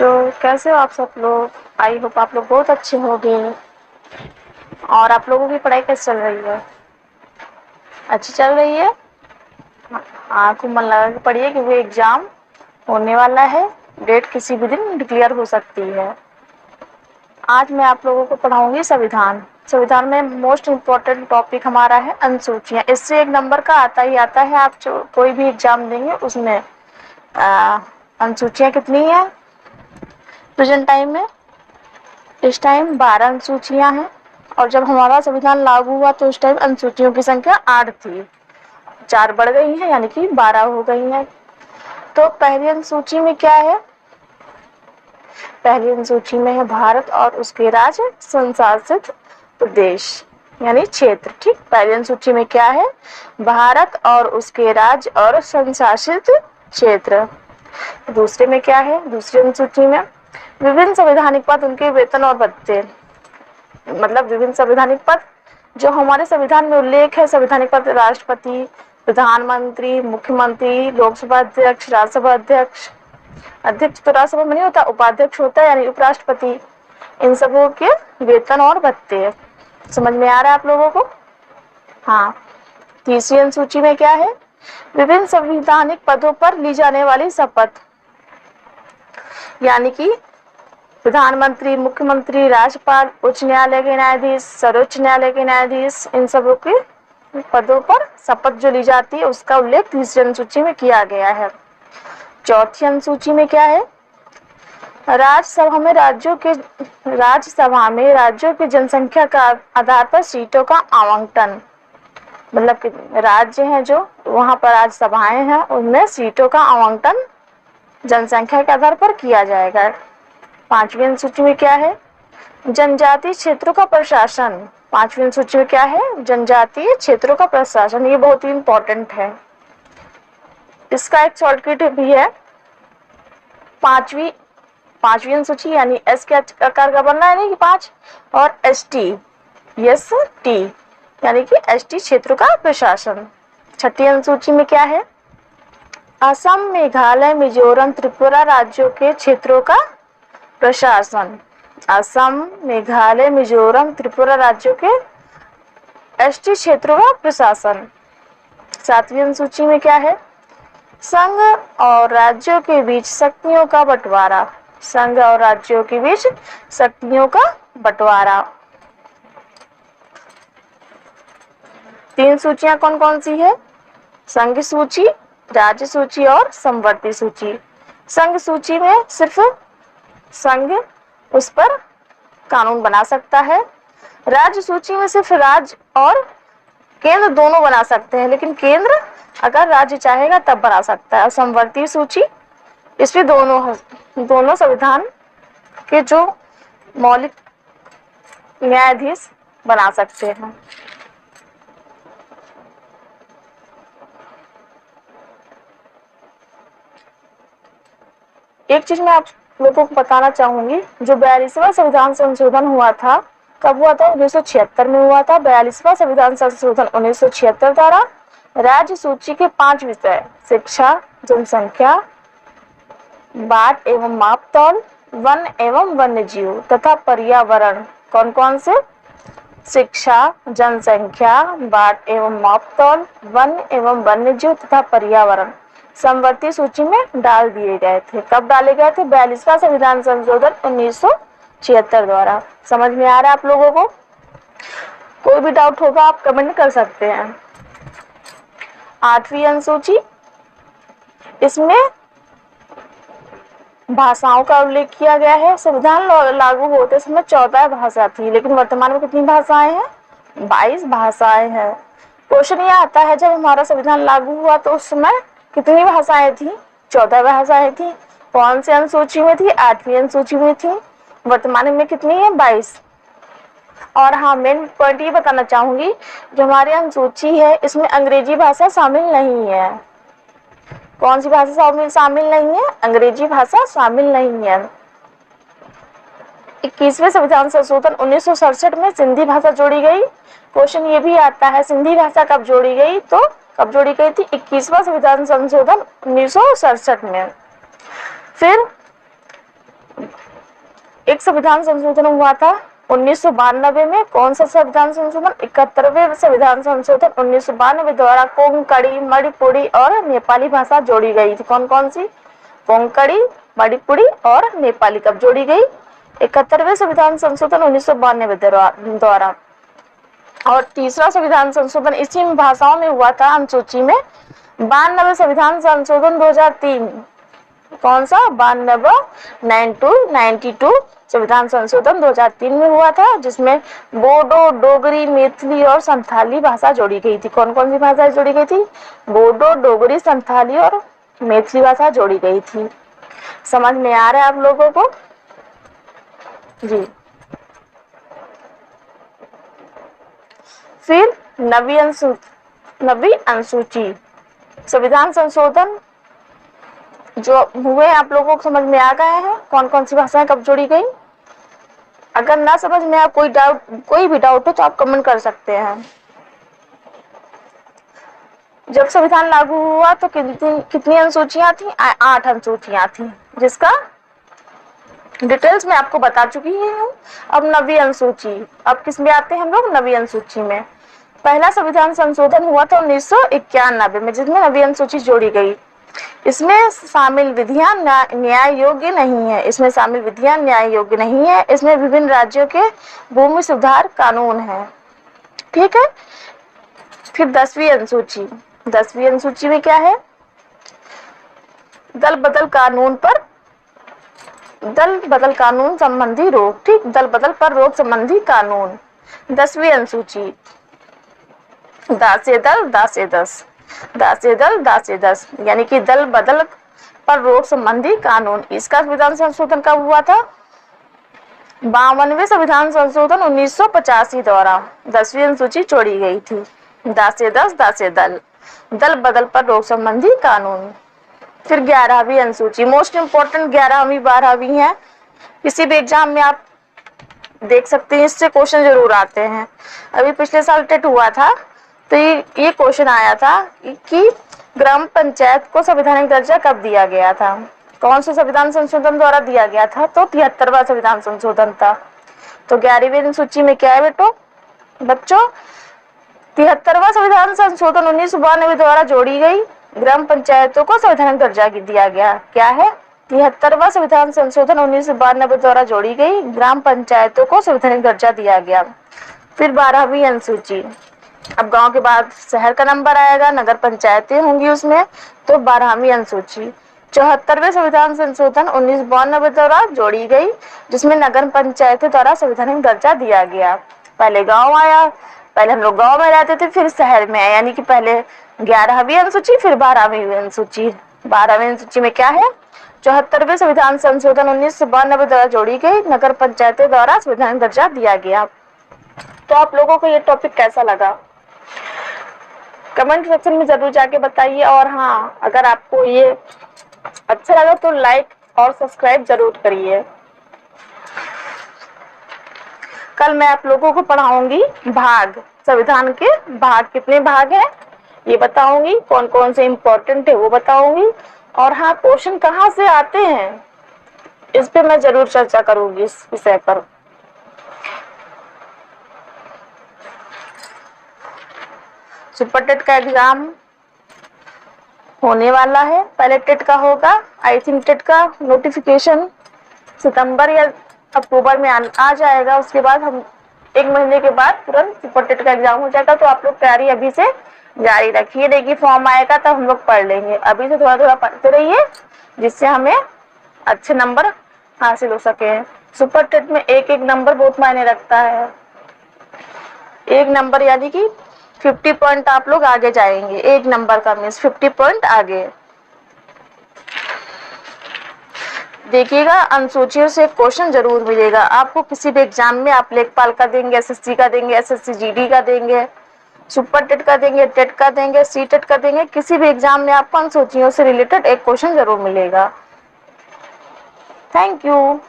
बच्चों, कैसे हो आप सब लोग। आई होप आप लोग बहुत अच्छे होंगे। और आप लोगों की पढ़ाई कैसे चल रही है? अच्छी चल रही है। हाँ, खूब मन लगा के पढ़िए क्योंकि एग्जाम होने वाला है। डेट किसी भी दिन डिक्लेयर हो सकती है। आज मैं आप लोगों को पढ़ाऊंगी संविधान। संविधान में मोस्ट इम्पोर्टेंट टॉपिक हमारा है अनुसूचियां। इससे एक नंबर का आता ही आता है। आप जो कोई भी एग्जाम देंगे उसमें अनुसूचियां कितनी है प्रेजेंट टाइम में? इस टाइम 12 अनुसूचियां हैं। और जब हमारा संविधान लागू हुआ तो उस टाइम अनुसूचियों की संख्या 8 थी। 4 बढ़ गई है यानी कि 12 हो गई है। तो पहली अनुसूची में क्या है? पहली अनुसूची में है भारत और उसके राज्य संशासित प्रदेश यानी क्षेत्र। ठीक, पहली अनुसूची में क्या है? भारत और उसके राज्य और संशासित क्षेत्र। दूसरे में क्या है? दूसरी अनुसूची में विभिन्न संवैधानिक पद, उनके वेतन और भत्ते। मतलब विभिन्न संवैधानिक पद जो हमारे संविधान में उल्लेख है। संवैधानिक पद राष्ट्रपति, प्रधानमंत्री, मुख्यमंत्री, लोकसभा अध्यक्ष, राज्यसभा अध्यक्ष। अध्यक्ष तो राज्यसभा में नहीं होता, उपाध्यक्ष होता है यानी उपराष्ट्रपति। इन सबों के वेतन और भत्ते। समझ में आ रहा है आप लोगों को? हाँ। तीसरी अनुसूची में क्या है? विभिन्न संवैधानिक पदों पर ली जाने वाली शपथ, यानी कि प्रधानमंत्री, मुख्यमंत्री, राज्यपाल, उच्च न्यायालय के न्यायाधीश, सर्वोच्च न्यायालय के न्यायाधीश, इन सबों के पदों पर शपथ जो ली जाती है उसका उल्लेख तीसरी अनुसूची में किया गया है। चौथी अनुसूची में क्या है? राज्यसभा में राज्यों की जनसंख्या का आधार पर सीटों का आवंटन। मतलब कि राज्य हैं जो वहां पर राज्यसभाएं हैं, उनमें सीटों का आवंटन जनसंख्या के आधार पर किया जाएगा। पांचवी अनुसूची में क्या है? जनजातीय क्षेत्रों का प्रशासन। पांचवी अनुसूची में क्या है? जनजातीय क्षेत्रों का प्रशासन। ये बहुत ही इंपॉर्टेंट है। इसका एक शॉर्टकट भी है। पांचवी अनुसूची यानी एस के आकार का बनना है नहीं कि 5 और एस टी यानी कि एसटी क्षेत्रों का प्रशासन। छठी अनुसूची में क्या है? असम, मेघालय, मिजोरम, त्रिपुरा राज्यों के क्षेत्रों का प्रशासन। असम, मेघालय, मिजोरम, त्रिपुरा राज्यों के एसटी क्षेत्रों का प्रशासन। सातवीं अनुसूची में क्या है? संघ और राज्यों के बीच शक्तियों का बंटवारा। संघ और राज्यों के बीच शक्तियों का बंटवारा। 3 सूचियां कौन कौन सी है? संघ सूची, राज्य सूची और समवर्ती सूची। संघ सूची में सिर्फ संघ उस पर कानून बना सकता है। राज्य सूची में सिर्फ राज्य और केंद्र दोनों बना सकते हैं, लेकिन केंद्र अगर राज्य चाहेगा तब बना सकता है। समवर्ती सूची, इसमें दोनों संविधान के जो मौलिक न्यायाधीश बना सकते हैं। एक चीज मैं आप लोगों को बताना चाहूंगी, जो 42वां संविधान संशोधन हुआ था, कब हुआ था? 1976 में हुआ था। 42वां संविधान संशोधन 1976 द्वारा राज्य सूची के 5 विषय शिक्षा, जनसंख्या, बाट एवं मापतौल, वन एवं वन्यजीव तथा पर्यावरण। कौन कौन से? शिक्षा, जनसंख्या, बाट एवं मापतौल, वन एवं वन्यजीव तथा पर्यावरण समवर्ती सूची में डाल दिए गए थे। कब डाले गए थे? 42वां संविधान संशोधन 1976 द्वारा। समझ में आ रहा है आप लोगों को? कोई भी डाउट होगा आप कमेंट कर सकते हैं। 8वीं अनुसूची, इसमें भाषाओं का उल्लेख किया गया है। संविधान लागू होते समय 14 भाषा थी, लेकिन वर्तमान में कितनी भाषाएं हैं? 22 भाषाएं हैं। क्वेश्चन ये आता है, जब हमारा संविधान लागू हुआ तो उस समय कितनी भाषाएं थी? 14 भाषाएं थी। कौन सी अनुसूची में थी? 8वीं अनुसूची में थी। वर्तमान में कितनी है? 22। और हाँ, मेन पॉइंट ये बताना चाहूंगी, जो हमारी अनुसूची है इसमें अंग्रेजी भाषा शामिल नहीं है। कौन सी भाषा शामिल नहीं है? अंग्रेजी भाषा शामिल नहीं है। 21वें संविधान संशोधन 1967 में सिंधी भाषा जोड़ी गई। क्वेश्चन ये भी आता है, सिंधी भाषा कब जोड़ी गई? तो कब जोड़ी गई थी? 21वां संविधान संशोधन 1967 में। फिर एक संविधान संशोधन हुआ था 1992 में। कौन सा संविधान संशोधन? 71वें संविधान संशोधन 1992 द्वारा कोंकणी, मणिपुरी और नेपाली भाषा जोड़ी गई थी। कौन कौन सी? कोंकणी, मणिपुरी और नेपाली कब जोड़ी गई? 71वें संविधान संशोधन 1992 द्वारा। और तीसरा संविधान संशोधन इसी भाषाओं में हुआ था अनुसूची में 92 संविधान संशोधन 2003। कौन सा? 92 संविधान संशोधन 2003 में हुआ था, जिसमें बोडो, डोगरी, मैथिली और संथाली भाषा जोड़ी गई थी। कौन कौन सी भाषाएं जोड़ी गई थी? बोडो, डोगरी, संथाली और मैथिली भाषा जोड़ी गई थी। समझ में आ रहा है आप लोगों को? जी। फिर नवी अनुसूची संविधान संशोधन जो हुए आप लोगों को समझ में आ गए हैं कौन कौन सी भाषाएं कब जोड़ी गई? अगर ना समझ में आप कोई भी डाउट हो तो आप कमेंट कर सकते हैं। जब संविधान लागू हुआ तो कितनी अनुसूचियां थी? 8 अनुसूचियां थी, जिसका डिटेल्स में आपको बता चुकी हूँ। अब नवी अनुसूची, अब किस में आते हैं हम लोग? नवी अनुसूची में। पहला संविधान संशोधन हुआ था 1991 में, जिसमें नवी अनुसूची जोड़ी गई। इसमें शामिल विधियां न्याय योग्य नहीं है। इसमें शामिल विधियां न्याय योग्य नहीं है। इसमें विभिन्न राज्यों के भूमि सुधार कानून है। ठीक है। फिर 10वीं अनुसूची। 10वीं अनुसूची में क्या है? दल बदल कानून संबंधी रोक। ठीक, दल बदल पर रोक संबंधी कानून। 10वीं अनुसूची दासे दल दासे दस यानी कि दल बदल पर रोक संबंधी कानून। इसका संविधान संशोधन कब हुआ था? 52वें संविधान संशोधन 1985 द्वारा 10वीं अनुसूची जोड़ी गई थी। दासे दल बदल पर रोक संबंधी कानून। फिर 11वीं अनुसूची, मोस्ट इंपोर्टेंट 11वीं 12वीं है। किसी भी एग्जाम में आप देख सकते हैं, इससे क्वेश्चन जरूर आते हैं। अभी पिछले साल टेट हुआ था तो ये क्वेश्चन आया था कि ग्राम पंचायत को संवैधानिक दर्जा कब दिया गया था? कौन से संविधान संशोधन द्वारा दिया गया था? तो 73वां संविधान संशोधन था। तो 11वीं अनुसूची में क्या है बच्चों? 73वां संविधान संशोधन 1992 द्वारा जोड़ी गई ग्राम पंचायतों को संवैधानिक दर्जा दिया गया। क्या है? 73वां संविधान संशोधन 1992 द्वारा जोड़ी गई ग्राम पंचायतों को संवैधानिक दर्जा दिया गया। फिर 12वीं अनुसूची, अब गांव के बाद शहर का नंबर आएगा, नगर पंचायतें होंगी उसमें, तो 12वीं अनुसूची 74वें संविधान संशोधन 1992 द्वारा जोड़ी गई, जिसमें नगर पंचायतों द्वारा संवैधानिक दर्जा दिया गया। पहले गांव आया, पहले हम लोग गांव में रहते थे, फिर शहर में आया, यानी कि पहले 11वीं अनुसूची फिर 12वीं अनुसूची। 12वीं अनुसूची में क्या है? 74वें संविधान संशोधन 1992 द्वारा जोड़ी गई, नगर पंचायतों द्वारा संवैधानिक दर्जा दिया गया। तो आप लोगों को ये टॉपिक कैसा लगा? कमेंट सेक्शन में जरूर जाके बताइए। और हाँ, अगर आपको ये अच्छा लगा तो लाइक और सब्सक्राइब जरूर करिए। कल मैं आप लोगों को पढ़ाऊंगी भाग, संविधान के भाग, कितने भाग हैं ये बताऊंगी, कौन कौन से इम्पोर्टेंट है वो बताऊंगी। और हाँ, क्वेश्चन कहाँ से आते हैं इस पे मैं जरूर चर्चा करूंगी, इस विषय पर। सुपर टेट का एग्जाम होने वाला है। पहले टेट का होगा, आई थिंक टेट का नोटिफिकेशन सितंबर या अक्टूबर में आ जाएगा। उसके बाद हम 1 महीने के बाद तुरंत सुपर टेट का एग्जाम हो जाएगा। तो आप लोग तैयारी अभी से जारी रखिए, देखिए फॉर्म आएगा तब हम लोग पढ़ लेंगे। अभी से थोड़ा थोड़ा पढ़ते रहिए, जिससे हमें अच्छे नंबर हासिल हो सके। सुपर टेट में एक एक नंबर बहुत मायने रखता है। एक नंबर यानी कि 50 पॉइंट आप लोग आगे जाएंगे। एक नंबर का मीन्स 50 पॉइंट आगे। देखिएगा, अनुसूचियों से क्वेश्चन जरूर मिलेगा आपको किसी भी एग्जाम में। आप लेखपाल का देंगे, एसएससी का देंगे, एसएससी जीडी का देंगे, सुपर टेट का देंगे, टेट का देंगे, सी टेट का देंगे, किसी भी एग्जाम में आपको अनुसूचियों से रिलेटेड एक क्वेश्चन जरूर मिलेगा। Thank you.